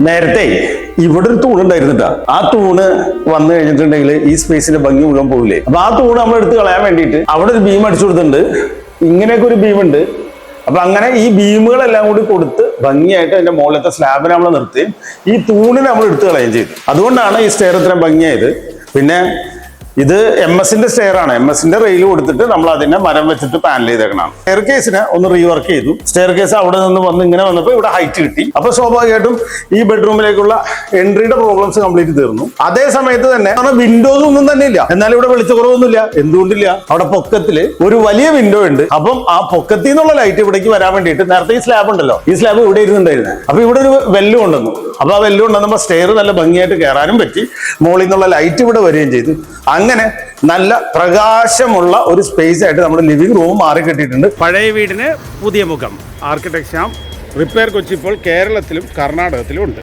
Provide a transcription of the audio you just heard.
നേരത്തെ ഇവിടെ ഒരു തൂണുണ്ടായിരുന്നിട്ടാ. ആ തൂണ് വന്നു കഴിഞ്ഞിട്ടുണ്ടെങ്കിൽ ഈ സ്പേസിന്റെ ഭംഗി മുഴുവൻ പോകില്ലേ. അപ്പൊ ആ തൂണ് നമ്മൾ എടുത്ത് കളയാൻ വേണ്ടിയിട്ട് അവിടെ ഒരു ബീം അടിച്ചു കൊടുത്തിട്ടുണ്ട്. ഇങ്ങനെയൊക്കെ ഒരു ബീം ഉണ്ട്. അപ്പൊ അങ്ങനെ ഈ ബീമുകളെല്ലാം കൂടി കൊടുത്ത് ഭംഗിയായിട്ട് അതിന്റെ മുകളിലത്തെ സ്ലാബിനെ നമ്മൾ നിർത്തുകയും ഈ തൂണിനെ നമ്മൾ എടുത്ത് കളയുകയും ചെയ്തു. അതുകൊണ്ടാണ് ഈ സ്റ്റെയർ ഇത്രയും ഭംഗിയായത്. പിന്നെ ഇത് MS-ന്റെ സ്റ്റെയർ ആണ്. MS-ന്റെ റെയിൽ കൊടുത്തിട്ട് നമ്മൾ അതിനെ മരം വെച്ചിട്ട് പാനൽ ചെയ്തേക്കണം. സ്റ്റെയർ കേസിനെ ഒന്ന് റീവർക്ക് ചെയ്തു. സ്റ്റെയർ കേസ് അവിടെ നിന്ന് വന്ന് ഇങ്ങനെ വന്നപ്പോൾ ഇവിടെ ഹൈറ്റ് കിട്ടി. അപ്പൊ സ്വാഭാവികമായിട്ടും ഈ ബെഡ്റൂമിലേക്കുള്ള എൻട്രിയുടെ പ്രോബ്ലംസ് കംപ്ലീറ്റ് തീർന്നു. അതേ സമയത്ത് തന്നെ വിൻഡോസ് ഒന്നും തന്നെ ഇല്ല. എന്നാൽ ഇവിടെ വെളിച്ചക്കുറവൊന്നുമില്ല. എന്തുകൊണ്ടില്ല? അവിടെ പൊക്കത്തില് ഒരു വലിയ വിൻഡോ ഉണ്ട്. അപ്പം ആ പൊക്കത്തിൽ നിന്നുള്ള ലൈറ്റ് ഇവിടേക്ക് വരാൻ വേണ്ടിയിട്ട് നേരത്തെ ഈ സ്ലാബ് ഉണ്ടല്ലോ, ഈ സ്ലാബ് ഇവിടെ ഇരുന്നുണ്ടായിരുന്നത്. അപ്പൊ ഇവിടെ ഒരു വെല്ല് കൊണ്ടുവന്നു. അപ്പൊ ആ വെല്ല് കൊണ്ടുവന്നപ്പോൾ സ്റ്റെയർ നല്ല ഭംഗിയായിട്ട് കയറാനും പറ്റി. മുകളിൽ നിന്നുള്ള ലൈറ്റ് ഇവിടെ വരികയും ചെയ്തു. അങ്ങനെ നല്ല പ്രകാശമുള്ള ഒരു സ്പേസ് ആയിട്ട് നമ്മുടെ ലിവിംഗ് റൂം മാറി കിട്ടിയിട്ടുണ്ട്. പഴയ വീടിന് പുതിയ മുഖം. ആർക്കിടെക്ട് ശ്യാം റിപ്പയർ കൊച്ചി ഇപ്പോൾ കേരളത്തിലും കർണാടകത്തിലും ഉണ്ട്.